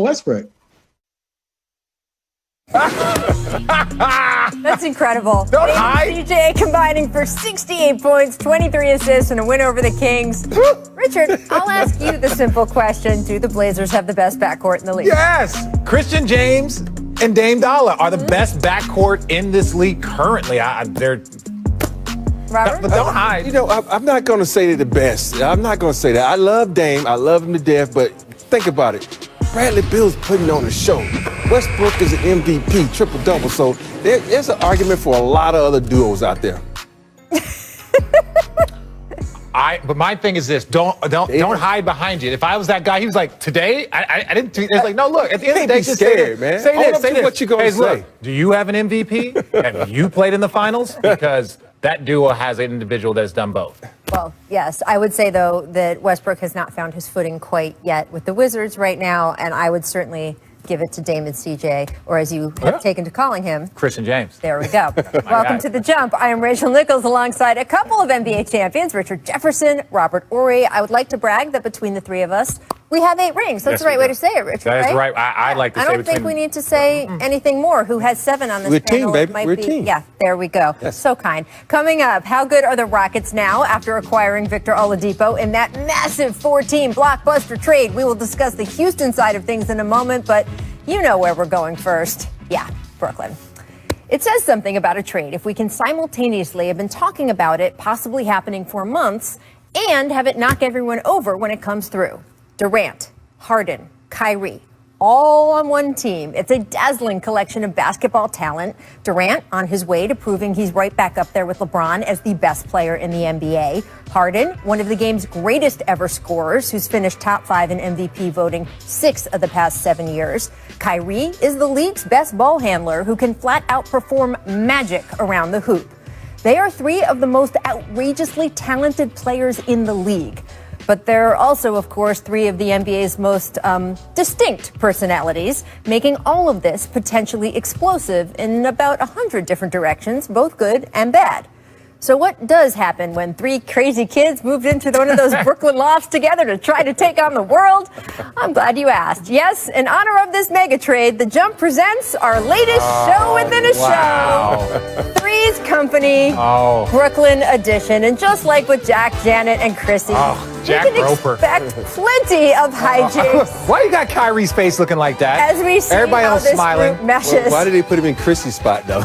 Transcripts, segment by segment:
Westbrook. That's incredible. Don't hide. CJ combining for 68 points, 23 assists, and a win over the Kings. Richard, I'll ask you the simple question. Do the Blazers have the best backcourt in the league? Yes. Christian James and Dame Dollar are the best backcourt in this league currently. They're Robert? But don't hide. You know, I'm not going to say they're the best. I'm not going to say that. I love Dame. I love him to death. But think about it. Bradley Beal's putting on a show. Westbrook is an MVP, triple-double. So there's an argument for a lot of other duos out there. But my thing is this: don't hide behind you. If I was that guy, he was like, today I didn't. It's like, no, look. At the end of the day, just scared, man. Say this. Say this. What you gonna say? Look, do you have an MVP? Have you played in the finals? Because that duo has an individual that has done both. Well, yes. I would say, though, that Westbrook has not found his footing quite yet with the Wizards right now, and I would certainly give it to Dame and CJ, or as you have taken to calling him, Christian James. There we go. Welcome to The Jump. I am Rachel Nichols alongside a couple of NBA champions, Richard Jefferson, Robert Horry. I would like to brag that between the three of us, we have 8 rings. That's the right way to say it, Richard. That is right. I like to say I don't think we need to say anything more. Who has 7 on this We're panel? a team, baby. Might We're a be, team. Yeah, there we go. Yes. So kind. Coming up, how good are the Rockets now after acquiring Victor Oladipo in that massive 4-team blockbuster trade? We will discuss the Houston side of things in a moment, but you know where we're going first. Yeah, Brooklyn. It says something about a trade if we can simultaneously have been talking about it possibly happening for months and have it knock everyone over when it comes through. Durant, Harden, Kyrie, all on one team. It's a dazzling collection of basketball talent. Durant on his way to proving he's right back up there with LeBron as the best player in the NBA. Harden, one of the game's greatest ever scorers, who's finished top 5 in MVP voting 6 of the past 7 years. Kyrie is the league's best ball handler who can flat out perform magic around the hoop. They are 3 of the most outrageously talented players in the league. But they're also, of course, 3 of the NBA's most distinct personalities, making all of this potentially explosive in about 100 different directions, both good and bad. So what does happen when 3 crazy kids moved into one of those Brooklyn lofts together to try to take on the world? I'm glad you asked. Yes, in honor of this mega trade, The Jump presents our latest show within a show. Three's Company, Brooklyn edition. And just like with Jack, Janet, and Chrissy, Jack you can Roper. expect plenty of hijinks Why you got Kyrie's face looking like that? as we see Everybody how else this smiling. group meshes. Why did they put him in Chrissy's spot, though?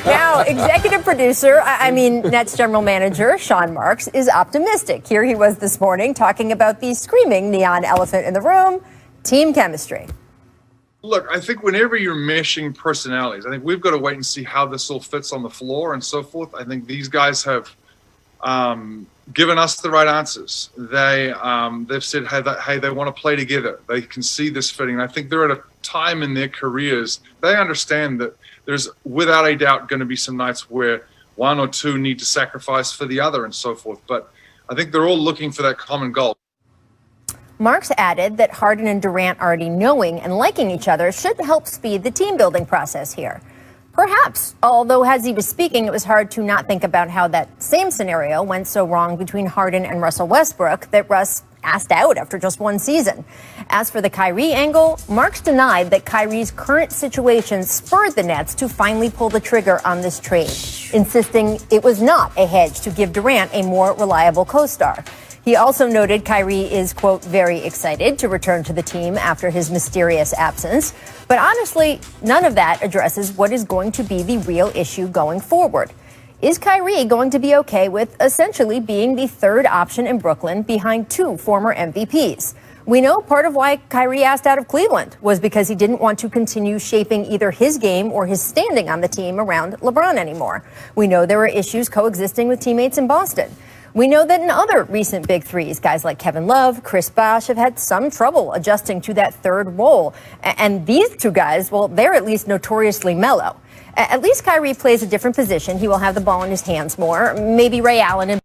Now, executive producer, Nets general manager, Sean Marks, is optimistic. Here he was this morning talking about the screaming neon elephant in the room, team chemistry. Look, I think whenever you're meshing personalities, I think we've got to wait and see how this all fits on the floor and so forth. I think these guys have given us the right answers. They've said, hey, they want to play together. They can see this fitting. And I think they're at a time in their careers, they understand that there's without a doubt going to be some nights where 1 or 2 need to sacrifice for the other and so forth. But I think they're all looking for that common goal. Marks added that Harden and Durant already knowing and liking each other should help speed the team building process here. Perhaps, although as he was speaking, it was hard to not think about how that same scenario went so wrong between Harden and Russell Westbrook that Russ asked out after just 1 season. As for the Kyrie angle, Marks denied that Kyrie's current situation spurred the Nets to finally pull the trigger on this trade, insisting it was not a hedge to give Durant a more reliable co-star. He also noted Kyrie is, quote, very excited to return to the team after his mysterious absence. But honestly, none of that addresses what is going to be the real issue going forward. Is Kyrie going to be okay with essentially being the 3rd option in Brooklyn behind 2 former MVPs? We know part of why Kyrie asked out of Cleveland was because he didn't want to continue shaping either his game or his standing on the team around LeBron anymore. We know there were issues coexisting with teammates in Boston. We know that in other recent big threes, guys like Kevin Love, Chris Bosh have had some trouble adjusting to that 3rd role. And these 2 guys, well, they're at least notoriously mellow. At least Kyrie plays a different position. He will have the ball in his hands more. Maybe Ray Allen and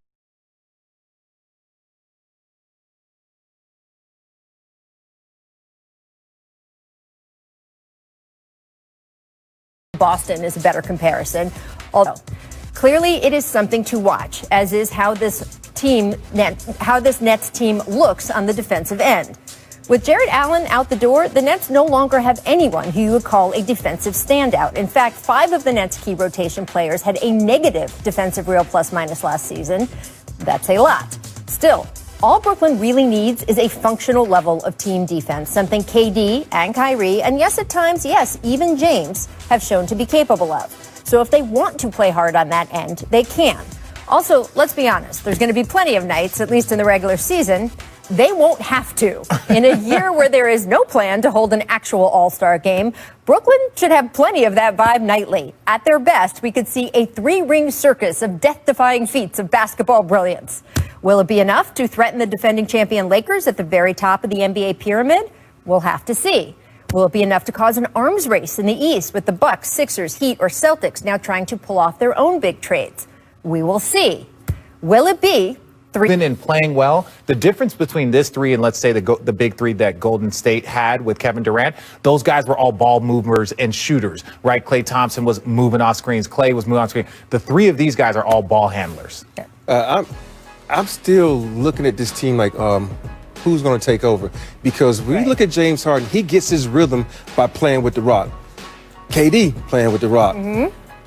Boston is a better comparison. Although clearly it is something to watch, as is how this Nets team looks on the defensive end. With Jared Allen out the door, the Nets no longer have anyone who you would call a defensive standout. In fact, 5 of the Nets' key rotation players had a negative defensive real plus-minus last season. That's a lot. Still, all Brooklyn really needs is a functional level of team defense, something KD and Kyrie, and yes, at times, yes, even James, have shown to be capable of. So if they want to play hard on that end, they can. Also, let's be honest, there's going to be plenty of nights, at least in the regular season, they won't have to. In a year where there is no plan to hold an actual all-star game, Brooklyn should have plenty of that vibe nightly. At their best, we could see a 3-ring circus of death-defying feats of basketball brilliance. Will it be enough to threaten the defending champion Lakers at the very top of the NBA pyramid? We'll have to see. Will it be enough to cause an arms race in the East with the Bucks, Sixers, Heat, or Celtics now trying to pull off their own big trades? We will see. Will it be and playing well? The difference between this 3 and let's say the big 3 that Golden State had with Kevin Durant, those guys were all ball movers and shooters, right? Klay Thompson was moving off screens. Klay was moving off screen. The 3 of these guys are all ball handlers. I'm still looking at this team like who's going to take over, because when you look at James Harden, he gets his rhythm by playing with the rock. KD playing with the rock.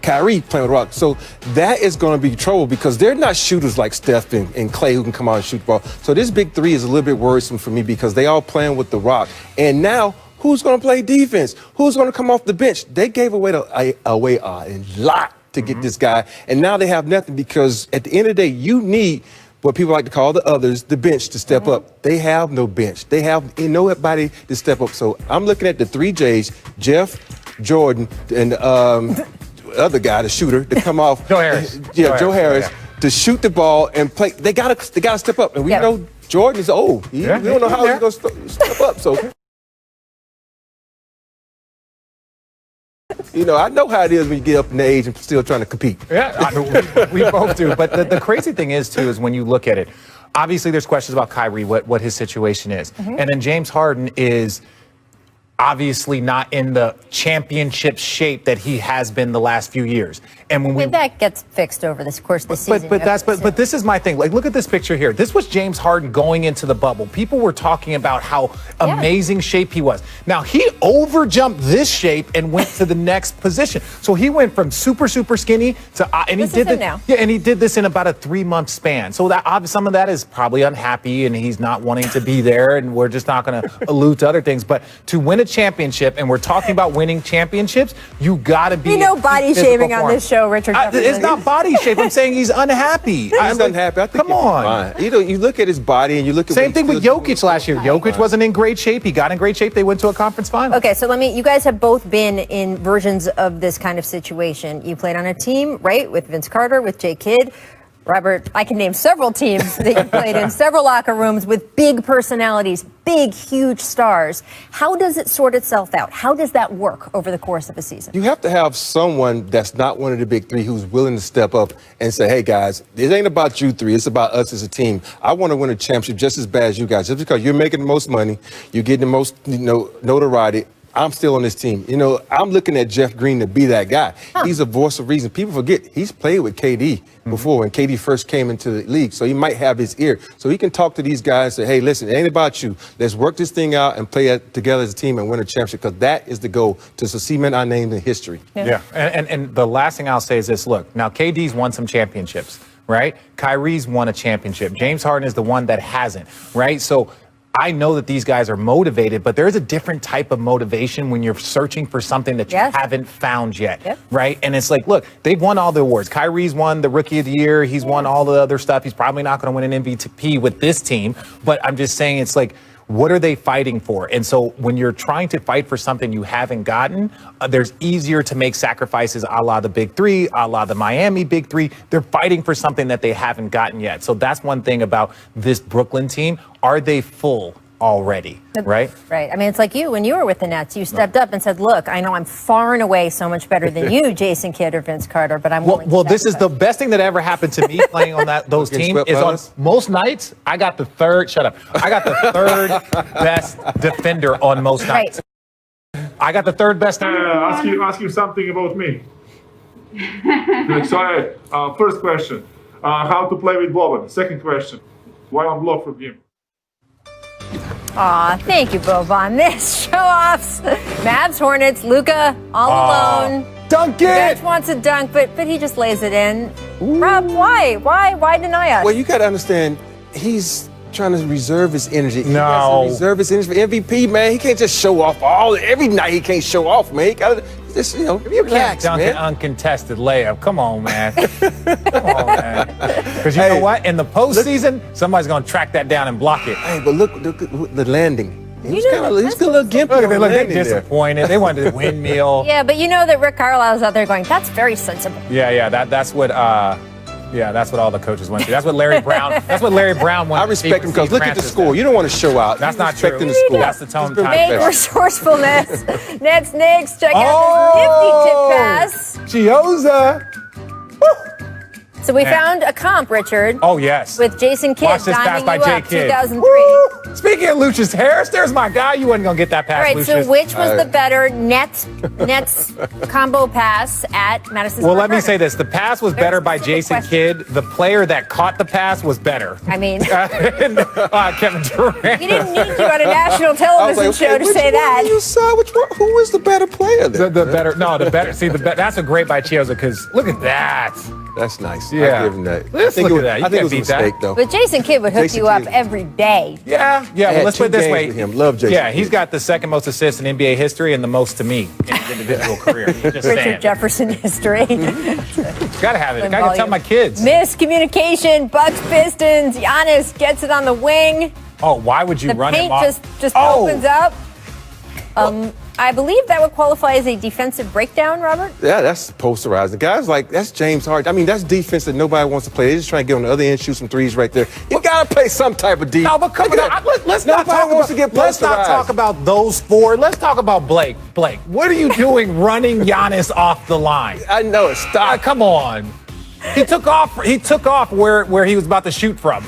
Kyrie playing with the rock. So that is going to be trouble because they're not shooters like Steph and Klay who can come out and shoot the ball. So this big 3 is a little bit worrisome for me because they all playing with the rock. And now who's going to play defense? Who's going to come off the bench? They gave away a lot to get this guy. And now they have nothing because at the end of the day, you need what people like to call the others, the bench, to step up. They have no bench. They have nobody to step up. So I'm looking at the 3 J's, Jeff, Jordan, and other guy, the shooter, to come off. Joe Harris. Joe Harris, to shoot the ball and play. They gotta step up. And we know Jordan is old. We don't know how he's gonna step up. So I know how it is when you get up in age and still trying to compete. Yeah, we both do. But the crazy thing is, too, is when you look at it, obviously there's questions about Kyrie, what his situation is. And then James Harden is obviously not in the championship shape that he has been the last few years. And when that gets fixed over the course of the season. But this is my thing. Like, look at this picture here. This was James Harden going into the bubble. People were talking about how amazing shape he was. Now he overjumped this shape and went to the next position. So he went from super skinny to and this he did is him now. and he did this in about a 3-month span. So that some of that is probably unhappy and he's not wanting to be there. And we're just not going to allude to other things. But to win a championship, and we're talking about winning championships, you got to be. Body shaming on this show, Richard. It's not body shape. I'm saying he's unhappy. He's unhappy. I think come on. You look at his body and you look at same thing with Jokic last year. Jokic wasn't in great shape. He got in great shape. They went to a conference final. Okay, so you guys have both been in versions of this kind of situation. You played on a team, right, with Vince Carter, with Jay Kidd. Robert, I can name several teams that you played in, several locker rooms with big personalities, big, huge stars. How does it sort itself out? How does that work over the course of a season? You have to have someone that's not one of the big 3 who's willing to step up and say, hey, guys, it ain't about you 3. It's about us as a team. I want to win a championship just as bad as you guys. Just because you're making the most money, you're getting the most notoriety, I'm still on this team. I'm looking at Jeff Green to be that guy. He's a voice of reason. People forget he's played with KD before when KD first came into the league. So he might have his ear. So he can talk to these guys and say, hey, listen, it ain't about you. Let's work this thing out and play together as a team and win a championship, because that is the goal, to cement our name in history. Yeah. And the last thing I'll say is this. Look, now KD's won some championships, right? Kyrie's won a championship. James Harden is the one that hasn't, right? So I know that these guys are motivated, but there's a different type of motivation when you're searching for something that you haven't found yet, right? And it's like, look, they've won all the awards. Kyrie's won the Rookie of the Year. He's won all the other stuff. He's probably not going to win an MVP with this team, but I'm just saying it's like, what are they fighting for? And so when you're trying to fight for something you haven't gotten, there's easier to make sacrifices a la the Big 3, a la the Miami Big 3. They're fighting for something that they haven't gotten yet. So that's one thing about this Brooklyn team. Are they full already, right? Right. I mean, it's like you, when you were with the Nets, you stepped up and said, look, I know I'm far and away so much better than you, Jason Kidd or Vince Carter, but I'm willing to this is the best thing that ever happened to me playing on those teams is on most nights, I got the third best defender on most nights. I got the third best. Ask you something about me. So, first question, how to play with Boban. Second question, why unblock from him? Aw, thank you, Boban. This show-offs. Mavs, Hornets, Luka all alone. Dunk Bench it! wants a dunk, but he just lays it in. Rob, why? Why deny us? Well, you got to understand, he's trying to reserve his energy. He No. has to reserve his energy for MVP, man. He can't just show off every night. He can't show off, man. He got to just, You relax, can't dunk man. an uncontested layup. Come on, man. Come on, man. Because you know Hey, what? In the postseason, somebody's going to track that down and block it. Hey, but look at the landing. He was know, kind of a little gimpy. Look, on they the look landing there. disappointed. They wanted a windmill. Yeah, but you know that Rick Carlisle's out there going, that's very sensible. Yeah. That's what all the coaches went through. That's what Larry Brown. That's what Larry Brown wanted. I respect him because Steve look at the Francis score. did. You don't want to show out. That's You're not true. respecting the score. That's the tone. Big Time. resourcefulness. Next, check out this nifty tip pass. Chioza. So we found a comp, Richard, Oh yes. with Jason Kidd Watch this pass diming by you Jay up, Kidd. 2003. Woo! Speaking of Lucius Harris, there's my guy. You wasn't gonna get that pass, All right, Lucius. so which was the better Nets combo pass at Madison Well, Square let me Garden? say this: the pass was Very better by specific Jason question. Kidd. The player that caught the pass was better. I mean, Kevin Durant. we didn't need you on a national I was television like, show hey, to which say one that. you saw? Who was the better player there? The better. See, that's a great by Chioza because look at that. That's nice. Yeah. I give him that. Let's I think look it was, at that. You I think it can't was a beat that. mistake, though. But Jason Kidd would hook Jason you up Kidd. every day. Yeah. Well, had let's put it 2 this games way. with him. Love Jason Yeah, he's Kidd. got the second most assists in NBA history and the most to me in his individual career. Just Richard saying. Jefferson history. Gotta have it. I gotta tell my kids. Miscommunication, Bucks Pistons. Giannis gets it on the wing. Oh, why would you The run paint him off? just Oh. opens up. I believe that would qualify as a defensive breakdown, Robert. Yeah, that's posterizing. Guys like, that's James Harden. I mean, that's defense that nobody wants to play. They're just trying to get on the other end, shoot some threes right there. You got to play some type of defense. No, but come on. Let's not talk wants to get Let's not posterized. talk about those four. Let's talk about Blake. Blake, what are you doing running Giannis off the line? I know it. Stop. Come on. He took off. He took off where he was about to shoot from.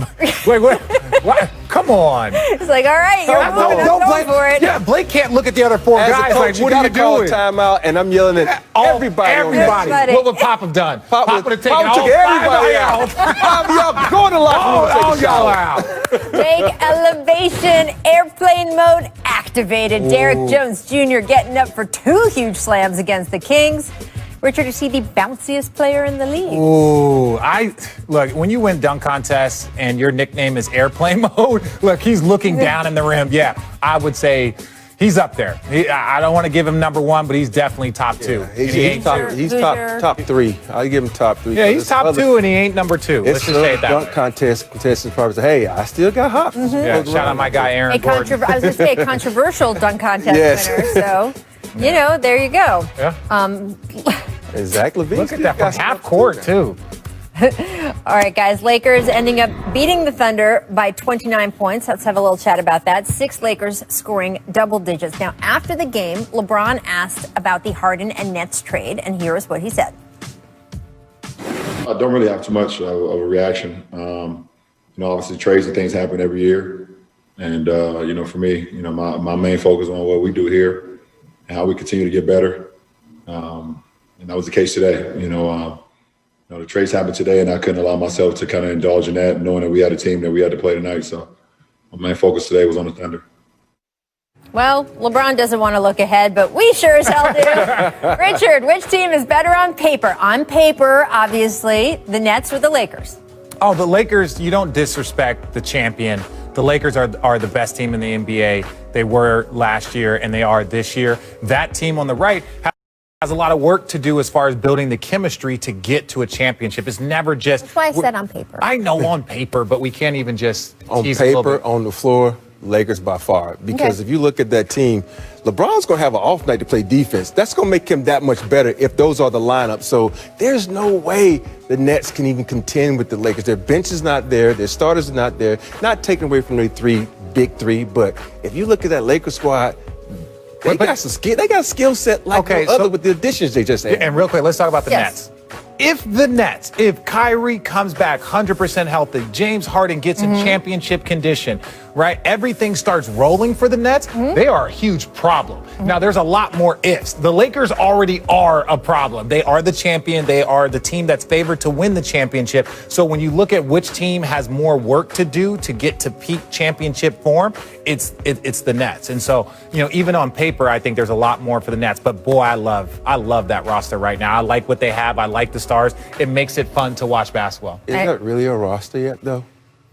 Wait, what? Come on. It's like, all right, you're moving. I'm going Blake. for it. Yeah, Blake can't look at the other four As a guys coach, like, what are you gotta call a doing? timeout, and I'm yelling at everybody. on that. Everybody. What would Pop have done? Pop would have taken Pop all took five everybody out. out. Y'all go in the locker room and take a y'all shower. out. Take elevation, airplane mode activated. Derek Jones Jr. getting up for 2 huge slams against the Kings. Richard, is he the bounciest player in the league? Ooh, look, when you win dunk contests and your nickname is airplane mode, look, he's looking down in the rim. Yeah, I would say he's up there. I don't want to give him number 1, but he's definitely top 2. And he ain't He's Who's top, your- top 3. I'll give him top 3. Yeah, he's top 2 and he ain't number 2. Let's It's just say it that dunk way. contestants probably say, hey, I still got hops. Yeah, shout out my guy Aaron Gordon. I was going to say a controversial dunk contest Yes. winner. So, you know, there you go. Yeah. And Zach LaVine Look at still that got from half stuff court too. All right, guys. Lakers ending up beating the Thunder by 29 points. Let's have a little chat about that. 6 Lakers scoring double digits. Now, after the game, LeBron asked about the Harden and Nets trade, and here is what he said. I don't really have too much of a reaction. Obviously trades and things happen every year. And, for me, my main focus on what we do here and how we continue to get better. And that was the case today. The trades happened today, and I couldn't allow myself to kind of indulge in that, knowing that we had a team that we had to play tonight. So my main focus today was on the Thunder. Well, LeBron doesn't want to look ahead, but we sure as hell do. Richard, which team is better on paper? On paper, obviously, the Nets or the Lakers? Oh, the Lakers, you don't disrespect the champion. The Lakers are the best team in the NBA. They were last year, and they are this year. That team on the right has a lot of work to do as far as building the chemistry to get to a championship. It's never just... That's why I said on paper. I know on paper, but we can't even just... On tease a little paper, bit. on the floor, Lakers by far. Because if you look at that team, LeBron's going to have an off night to play defense. That's going to make him that much better if those are the lineups. So there's no way the Nets can even contend with the Lakers. Their bench is not there. Their starters are not there. Not taken away from their big three. But if you look at that Lakers squad, they got some skill. They got a skill set like no other with the additions they just had. And real quick, let's talk about the Nets. If Kyrie comes back 100% healthy, James Harden gets in championship condition, right, everything starts rolling for the Nets, they are a huge problem. Now, there's a lot more ifs. The Lakers already are a problem. They are the champion. They are the team that's favored to win the championship. So when you look at which team has more work to do to get to peak championship form, it's the Nets. And so, even on paper, I think there's a lot more for the Nets. But boy, I love that roster right now. I like what they have. I like the stars. It makes it fun to watch basketball. Is that really a roster yet, though?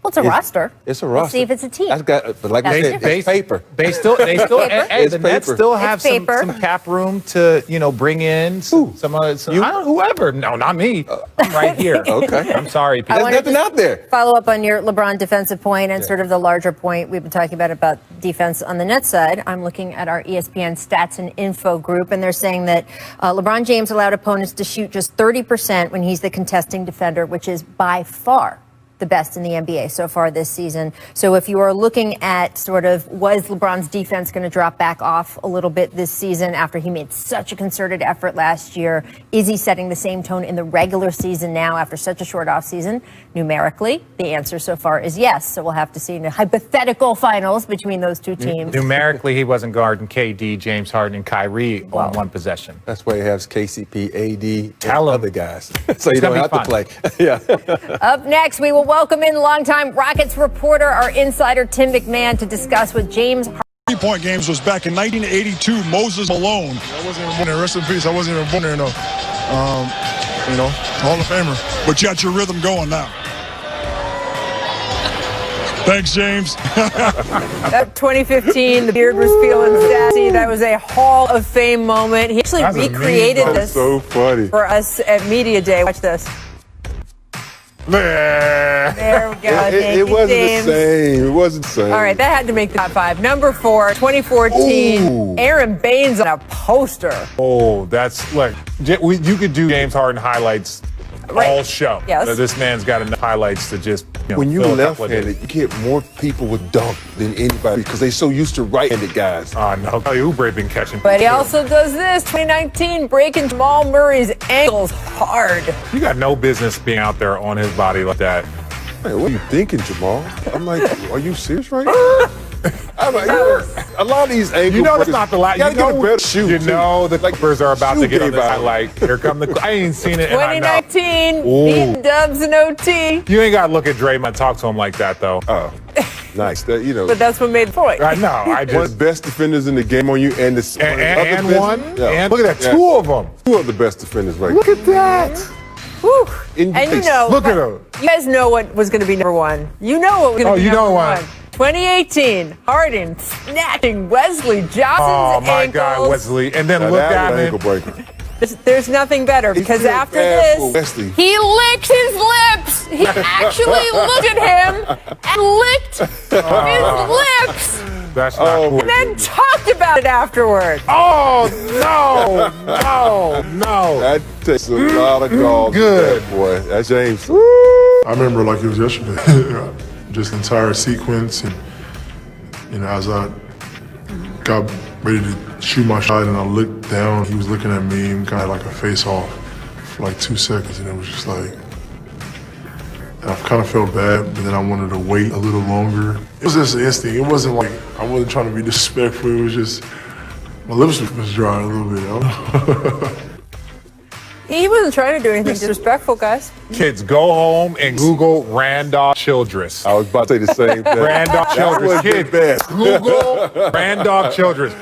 Well, it's a roster. It's a roster. Let's see if it's a team. But like I said, it's paper. They still, the Nets still have some cap room to, bring in whoever. No, not me. I'm right here. Okay. I'm sorry. There's nothing out there. Follow up on your LeBron defensive point and sort of the larger point we've been talking about defense on the Nets side. I'm looking at our ESPN stats and info group, and they're saying that LeBron James allowed opponents to shoot just 30% when he's the contesting defender, which is by far the best in the NBA so far this season. So if you are looking at sort of, was LeBron's defense going to drop back off a little bit this season after he made such a concerted effort last year? Is he setting the same tone in the regular season now after such a short offseason? Numerically, the answer so far is yes. So we'll have to see in the hypothetical finals between those two teams. Numerically, he wasn't guarding KD, James Harden, and Kyrie on one possession. That's why he has KCP, AD, Tell and him. other guys. So you don't have to play. Yeah. Up next, we will welcome in longtime Rockets reporter, our insider Tim McMahon, to discuss with James Harden. Three-point games was back in 1982. Moses Malone. I wasn't even born there. Rest in peace. I wasn't even born there, no. Hall of Famer. But you got your rhythm going now. Thanks, James. That 2015, the beard was feeling sassy. That was a Hall of Fame moment. He actually recreated this so funny for us at Media Day. Watch this. There we go. It wasn't James. the same. It wasn't the same. All right, that had to make the top five. Number 4, 2014, Ooh. Aaron Baines on a poster. Oh, that's like, you could do James Harden highlights all show. Yes. This man's got enough highlights to just, When you're fill a couple of days. left-handed, you get more people with dunk than anybody because they're so used to right-handed guys. Oh, no. Oubre been catching. But he also does this, 2019, breaking Jamal Murray's ankles hard. You got no business being out there on his body like that. Man, what are you thinking, Jamal? I'm like, are you serious right now? I'm like, a lot of these ankle That's breakers, not the last. You gotta get a better shoe. You know the Clippers are about to get on this out. highlight. Here come the. I ain't seen it. And I know. 2019, beating Dubs in OT. You ain't got to look at Draymond and talk to him like that, though. Oh, nice. But that's what made the point. I know. I one of the just. best defenders in the game on you, and the And one. Yeah. And look at that. Two of them. Two of the best defenders right Look at that. Whew. In And place. Look at him. you guys know what was going to be number 1. You know what was going to be you know number what. 1. 2018, Harden snatching Wesley Johnson's Oh, my ankles. God, Wesley. And then Now look that was at an ankle him. breaker. There's nothing better because feel after bad for this, Wesley. he licked his lips. He actually looked at him and licked his lips That's not cool. and then talked about it afterward. Oh, no. That takes a lot of calls. Good. That boy. That's James. I remember like it was yesterday. Just the entire sequence. And, as I got ready to shoot my shot and I looked down, he was looking at me and kind of like a face-off for like 2 seconds. And it was just like, I kind of felt bad, but then I wanted to wait a little longer. It was just an instinct. It wasn't like, I wasn't trying to be disrespectful. It was just, my lips was dry a little bit. I don't know. He wasn't trying to do anything disrespectful, guys. Kids, go home and Google Randolph Childress. I was about to say the same thing. Randolph Childress. was the Kids, best. Google Randolph Childress.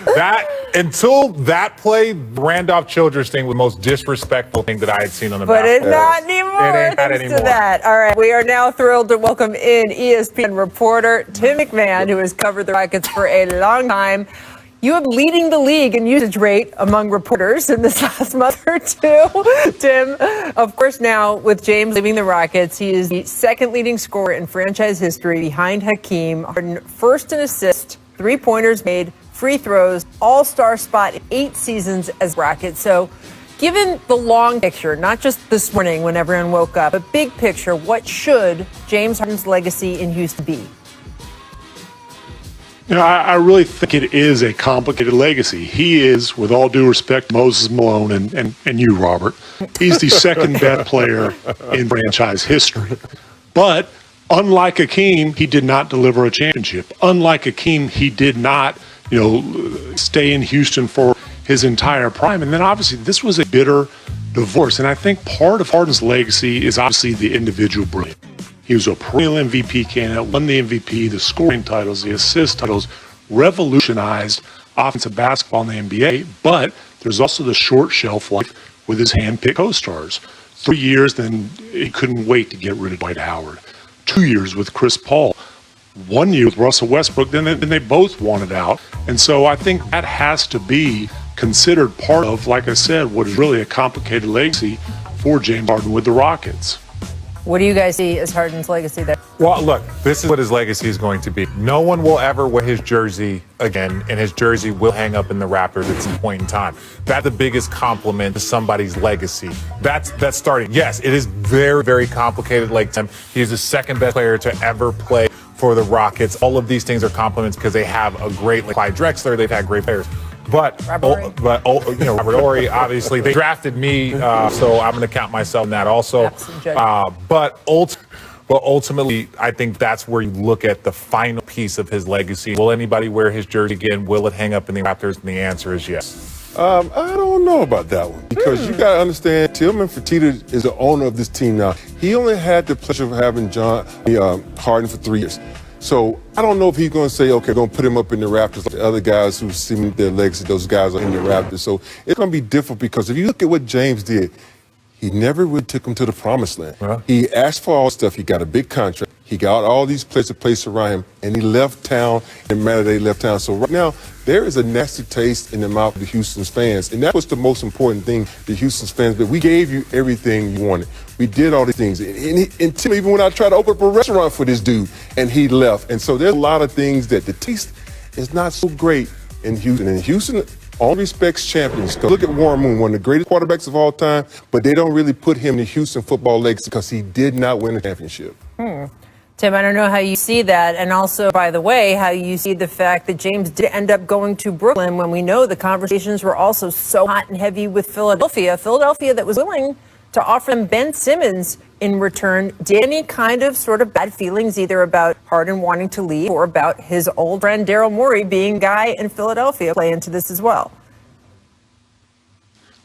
Until that play, Randolph Childress thing was the most disrespectful thing that I had seen on the But it's basketball. not anymore. It ain't that Thanks anymore. to that. All right, we are now thrilled to welcome in ESPN reporter Tim McMahon, who has covered the Rockets for a long time. You have been leading the league in usage rate among reporters in this last month or two, Tim. Of course, now with James leaving the Rockets, he is the second leading scorer in franchise history behind Hakeem. Harden, first in assists, 3-pointers made, free throws, all-star spot in 8 seasons as Rockets. So given the long picture, not just this morning when everyone woke up, but big picture, what should James Harden's legacy in Houston be? I really think it is a complicated legacy. He is, with all due respect, Moses Malone and you, Robert, he's the second best player in franchise history. But Unlike Hakeem, he did not deliver a championship. Unlike Hakeem, he did not, stay in Houston for his entire prime. And then obviously this was a bitter divorce. And I think part of Harden's legacy is obviously the individual brilliance. He was a perennial MVP candidate, won the MVP, the scoring titles, the assist titles, revolutionized offensive basketball in the NBA. But there's also the short shelf life with his hand-picked co-stars. 3 years, then he couldn't wait to get rid of Dwight Howard. 2 years with Chris Paul. 1 year with Russell Westbrook, then they both wanted out. And so I think that has to be considered part of, like I said, what is really a complicated legacy for James Harden with the Rockets. What do you guys see as Harden's legacy there? Well, look, this is what his legacy is going to be. No one will ever wear his jersey again, and his jersey will hang up in the Raptors at some point in time. That's the biggest compliment to somebody's legacy. That's starting. Yes, it is very, very complicated. Like Tim, he's the second best player to ever play for the Rockets. All of these things are compliments because they have a great, like Clyde Drexler, they've had great players. But Robert Horry, obviously, they drafted me, so I'm going to count myself in that also. But ultimately, I think that's where you look at the final piece of his legacy. Will anybody wear his jersey again? Will it hang up in the Raptors? And the answer is yes. I don't know about that one because you got to understand, Tillman Fertitta is the owner of this team now. He only had the pleasure of having Harden for 3 years. So I don't know if he's going to say, okay, going to put him up in the Raptors like the other guys who see their legacy, those guys are in the Raptors. So it's going to be different because if you look at what James did, he never really took him to the promised land. He asked for all this stuff. He got a big contract. He got all these players to place around him, and he left town in the manner they left town. So right now, there is a nasty taste in the mouth of the Houston fans, and that was the most important thing, the Houston fans. But we gave you everything you wanted. We did all these things. And Tim, even when I tried to open up a restaurant for this dude, and he left. And so there's a lot of things that the taste is not so great in Houston. And Houston, all respects champions. Look at Warren Moon, one of the greatest quarterbacks of all time, but they don't really put him in the Houston football legacy because he did not win a championship. Tim, I don't know how you see that. And also, by the way, how you see the fact that James did end up going to Brooklyn when we know the conversations were also so hot and heavy with Philadelphia. Philadelphia that was willing to offer them Ben Simmons in return. Did any kind of sort of bad feelings either about Harden wanting to leave or about his old friend Daryl Morey being guy in Philadelphia play into this as well?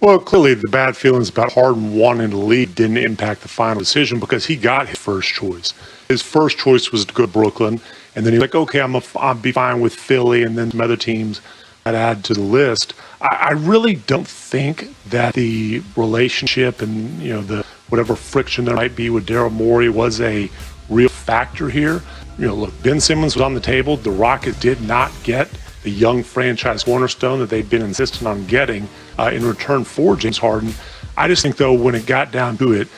Well, clearly the bad feelings about Harden wanting to leave didn't impact the final decision because he got his first choice. His first choice was to go to Brooklyn, and then he's like, okay, I'll be fine with Philly and then some other teams I'd add to the list. I really don't think that the relationship and, the whatever friction there might be with Daryl Morey was a real factor here. Look, Ben Simmons was on the table. The Rockets did not get the young franchise cornerstone that they've been insisting on getting in return for James Harden. I just think, though, when it got down to it,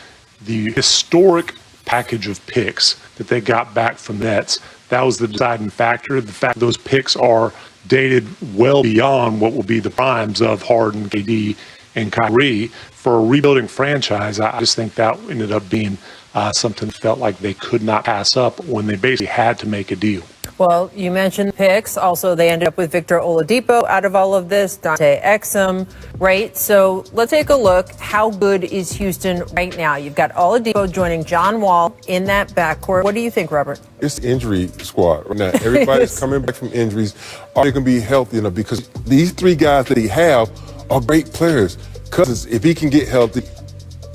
the historic package of picks that they got back from the Nets, that was the deciding factor. The fact those picks are dated well beyond what will be the primes of Harden, KD, and Kyrie. For a rebuilding franchise, I just think that ended up being something that felt like they could not pass up when they basically had to make a deal. Well, you mentioned the picks. Also, they ended up with Victor Oladipo out of all of this, Dante Exum, right? So let's take a look. How good is Houston right now? You've got Oladipo joining John Wall in that backcourt. What do you think, Robert? It's the injury squad right now. Everybody's coming back from injuries. Are they going to be healthy enough? Because these three guys that he have are great players. Cousins, if he can get healthy,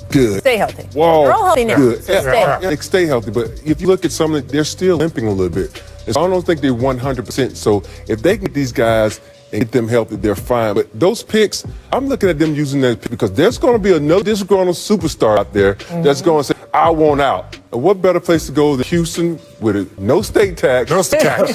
good. Stay healthy. Whoa, they're all healthy now. Good. So Stay healthy. But if you look at some of them, they're still limping a little bit. I don't think they're 100%. So if they can get these guys and get them healthy, they're fine. But those picks, I'm looking at them using that pick because there's going to be another disgruntled superstar out there that's going to say, I want out. And what better place to go than Houston with no state tax,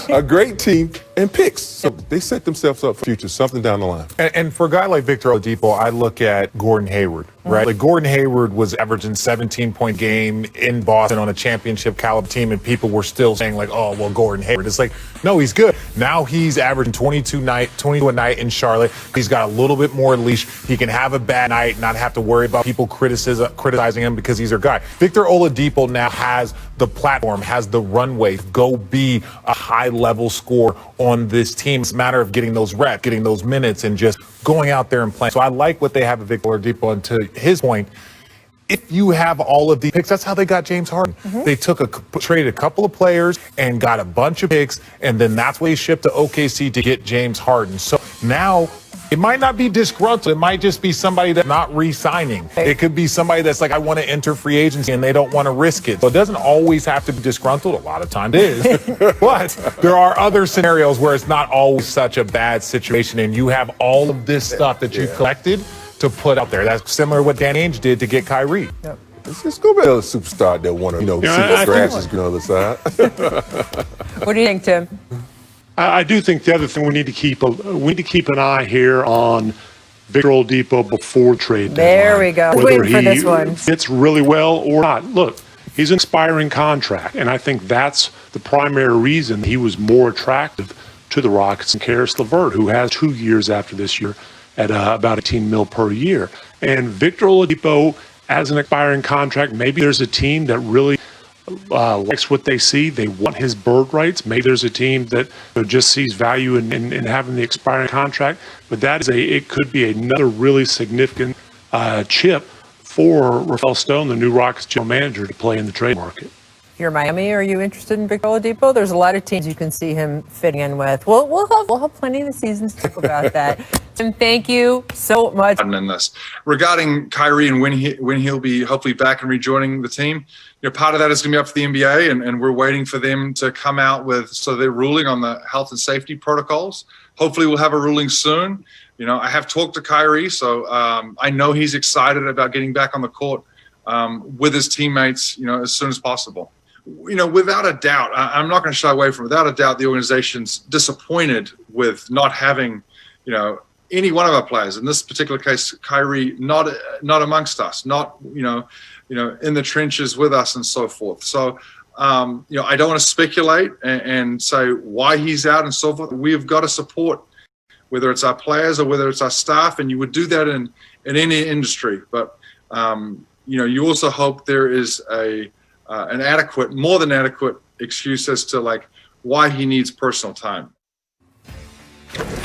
a great team, and picks. So they set themselves up for future, something down the line. And for a guy like Victor Oladipo, I look at Gordon Hayward, right? Like Gordon Hayward was averaging 17-point game in Boston on a championship caliber team, and people were still saying like, oh, well, Gordon Hayward. It's like, no, he's good. Now he's averaging 22 a night in Charlotte. He's got a little bit more leash. He can have a bad night, not have to worry about people criticizing him because he's their guy. Victor Oladipo now has the platform, has the runway to go be a high-level scorer on this team. It's a matter of getting those reps, getting those minutes, and just going out there and playing. So I like what they have at Victor Oladipo. And to his point, if you have all of the picks, that's how they got James Harden. They traded a couple of players and got a bunch of picks, and then that's why he shipped to OKC to get James Harden. So now it might not be disgruntled. It might just be somebody that's not re-signing. It could be somebody that's like, I want to enter free agency, and they don't want to risk it. So it doesn't always have to be disgruntled. A lot of times it is. But there are other scenarios where it's not always such a bad situation, and you have all of this stuff that you collected to put out there. That's similar to what Danny Ainge did to get Kyrie. Yep. It's going to be another superstar that want to, see the grass is green on the other side. What do you think, Tim? I do think the other thing we need to keep an eye here on Victor Oladipo before trade deadline. There we go. Waiting for this one. Whether he fits really well or not. Look, he's an expiring contract, and I think that's the primary reason he was more attractive to the Rockets than Karis LeVert, who has 2 years after this year at about $18 million per year. And Victor Oladipo, as an expiring contract, maybe there's a team that really likes what they see. They want his bird rights. Maybe there's a team that just sees value in having the expiring contract. But it could be another really significant chip for Rafael Stone, the new Rockets general manager, to play in the trade market. If you're Miami, are you interested in Victor Oladipo? There's a lot of teams you can see him fitting in with. We'll have plenty of the seasons to talk about that. Tim, thank you so much. In this, regarding Kyrie and when he'll be hopefully back and rejoining the team, part of that is going to be up to the NBA, and we're waiting for them to come out with their ruling on the health and safety protocols. Hopefully, we'll have a ruling soon. I have talked to Kyrie, so I know he's excited about getting back on the court with his teammates, as soon as possible. Without a doubt, I'm not going to shy away from it. Without a doubt, the organization's disappointed with not having, any one of our players. In this particular case, Kyrie, not amongst us, not, in the trenches with us and so forth. So, I don't want to speculate and say why he's out and so forth. We've got to support, whether it's our players or whether it's our staff, and you would do that in any industry. But, you also hope there is an more than adequate excuse as to why he needs personal time.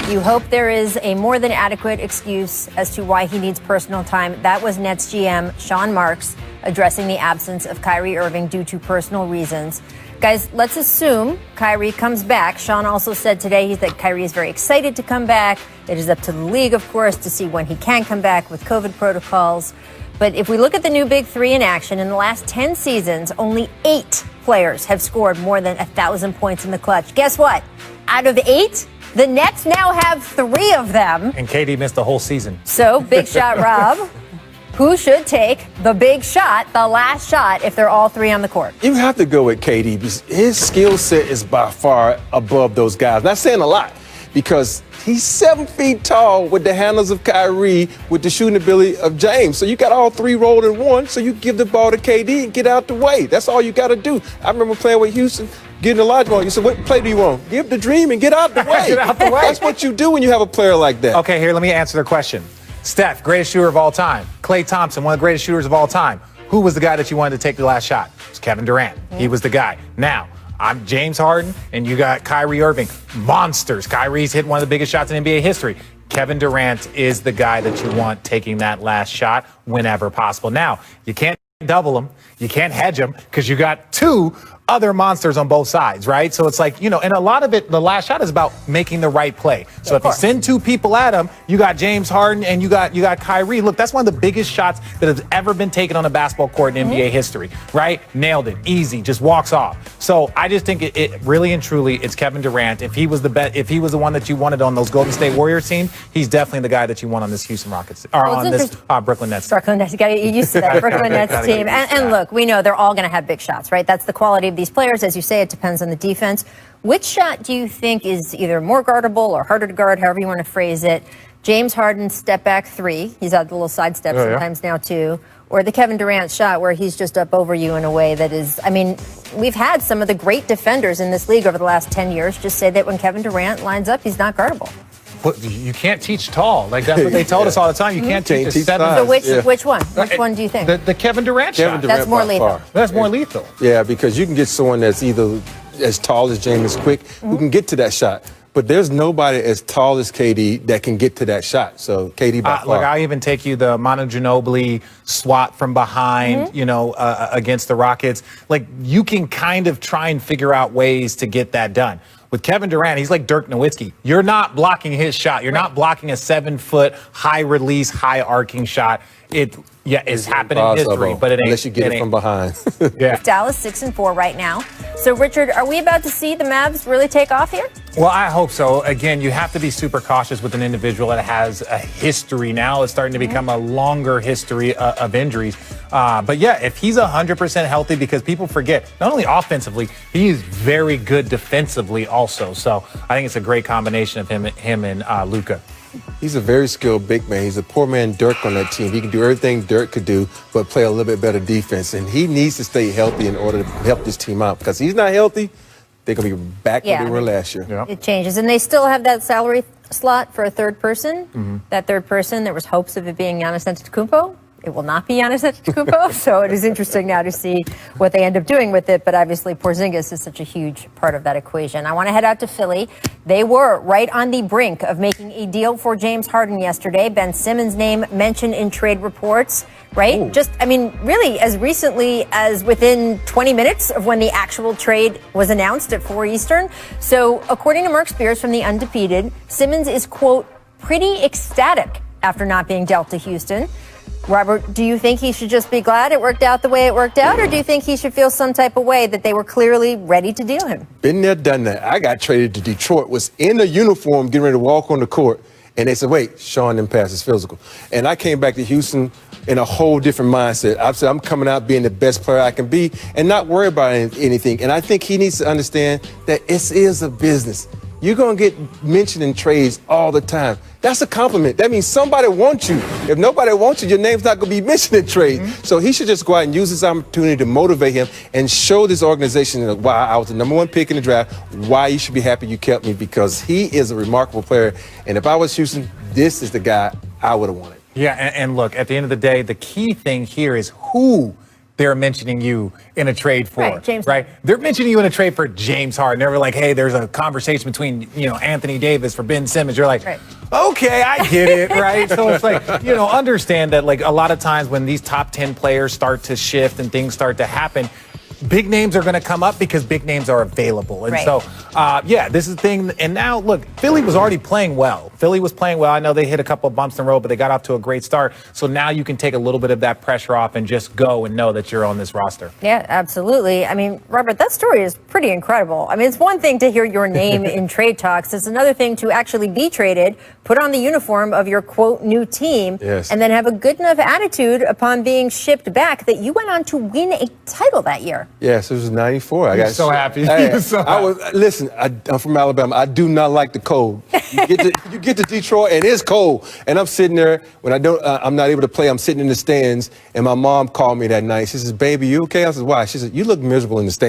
You hope there is a more than adequate excuse as to why he needs personal time. That was Nets GM Sean Marks addressing the absence of Kyrie Irving due to personal reasons. Guys, let's assume Kyrie comes back. Sean also said today that Kyrie is very excited to come back. It is up to the league, of course, to see when he can come back with COVID protocols. But if we look at the new Big Three in action, in the last 10 seasons, only 8 players have scored more than 1,000 points in the clutch. Guess what? Out of 8, the Nets now have 3 of them. And KD missed the whole season. So, big shot, Rob. Who should take the big shot, the last shot, if they're all 3 on the court? You have to go with KD because his skill set is by far above those guys. Not saying a lot because he's 7 feet tall with the handles of Kyrie, with the shooting ability of James. So you got all 3 rolled in one. So you give the ball to KD and get out the way. That's all you got to do. I remember playing with Houston, getting the large ball. You said, what play do you want? Give the dream and get out the way. Get out the way. That's what you do when you have a player like that. Okay, here, let me answer the question. Steph, greatest shooter of all time. Klay Thompson, one of the greatest shooters of all time. Who was the guy that you wanted to take the last shot? It was Kevin Durant. He was the guy. Now, I'm James Harden, and you got Kyrie Irving. Monsters. Kyrie's hit one of the biggest shots in NBA history. Kevin Durant is the guy that you want taking that last shot whenever possible. Now, you can't double them. You can't hedge them because you got 2 other monsters on both sides, right? So it's like, and a lot of it, the last shot is about making the right play. So if you send 2 people at him, you got James Harden and you got Kyrie. Look, that's one of the biggest shots that has ever been taken on a basketball court in NBA history, right? Nailed it, easy, just walks off. So I just think it really and truly, it's Kevin Durant. If he was the one that you wanted on those Golden State Warriors team, he's definitely the guy that you want on this Houston Rockets, or on this Brooklyn Nets. Brooklyn Nets, you got to get used to that. Brooklyn Nets team. And look, we know they're all going to have big shots, right? That's the quality of these players. As you say, it depends on the defense. Which shot do you think is either more guardable or harder to guard, however you want to phrase it? James Harden's step back 3. He's had the little side step sometimes now too. Or the Kevin Durant shot where he's just up over you in a way that is, we've had some of the great defenders in this league over the last 10 years just say that when Kevin Durant lines up, he's not guardable. But you can't teach tall. That's what they told us all the time. You can't teach a 7. So which one? Which one do you think? The Kevin Durant shot. That's more lethal. That's more lethal. Yeah, because you can get someone that's either as tall as James, quick, who can get to that shot. But there's nobody as tall as KD that can get to that shot. So KD by far. Look, I'll even take you the Manu Ginobili swat from behind, against the Rockets. Like, you can kind of try and figure out ways to get that done. With Kevin Durant, he's like Dirk Nowitzki. You're not blocking his shot. You're not blocking a 7-foot, high-release, high-arcing shot. It's happened in history, but it ain't. Unless you get it from behind. Yeah. Dallas 6-4 right now. So, Richard, are we about to see the Mavs really take off here? Well, I hope so. Again, you have to be super cautious with an individual that has a history now. It's starting to become a longer history of injuries. But yeah, if he's 100% healthy, because people forget, not only offensively, he's very good defensively also. So I think it's a great combination of him and Luka. He's a very skilled big man. He's a poor man Dirk on that team. He can do everything Dirk could do, but play a little bit better defense. And he needs to stay healthy in order to help this team out. Because he's not healthy, they're going to be back where they were last year. Yeah. It changes. And they still have that salary slot for a third person. Mm-hmm. That third person, there was hopes of it being Giannis Antetokounmpo. It will not be Giannis Antetokounmpo, so it is interesting now to see what they end up doing with it. But obviously, Porzingis is such a huge part of that equation. I want to head out to Philly. They were right on the brink of making a deal for James Harden yesterday. Ben Simmons' name mentioned in trade reports, right? Ooh. Really as recently as within 20 minutes of when the actual trade was announced at 4 Eastern. So according to Mark Spears from The Undefeated, Simmons is, quote, pretty ecstatic after not being dealt to Houston. Robert, do you think he should just be glad it worked out the way it worked out, or do you think he should feel some type of way that they were clearly ready to deal him? Been there, done that. I got traded to Detroit, was in a uniform getting ready to walk on the court, and they said, wait, Sean didn't pass his physical. And I came back to Houston in a whole different mindset. I said, I'm coming out being the best player I can be and not worry about anything. And I think he needs to understand that it is a business. You're going to get mentioned in trades all the time. That's a compliment. That means somebody wants you. If nobody wants you, your name's not going to be mentioned in trades. Mm-hmm. So he should just go out and use this opportunity to motivate him and show this organization why I was the #1 pick in the draft, why you should be happy you kept me, because he is a remarkable player. And if I was Houston, this is the guy I would have wanted. Yeah, and look, at the end of the day, the key thing here is who they're mentioning you in a trade for, right? James. Right? They're mentioning you in a trade for James Harden. They're like, hey, there's a conversation between, Anthony Davis for Ben Simmons. You're like, right. Okay, I get it, right? So it's like, understand that, like, a lot of times when these top 10 players start to shift and things start to happen, big names are going to come up because big names are available. And so, this is the thing. And now, look, Philly was already playing well. Philly was playing well. I know they hit a couple of bumps in the road, but they got off to a great start. So now you can take a little bit of that pressure off and just go and know that you're on this roster. Yeah, absolutely. I mean, Robert, that story is pretty incredible. I mean, it's one thing to hear your name in trade talks. It's another thing to actually be traded, put on the uniform of your, quote, new team, and then have a good enough attitude upon being shipped back that you went on to win a title that year. Yes, it was 94. I got so happy. Listen, I'm from Alabama. I do not like the cold. You get to Detroit and it's cold, and I'm sitting there when I'm not able to play. I'm sitting in the stands, and my mom called me that night. She says, "Baby, you okay?" I said, "Why?" She said, "You look miserable in the stands."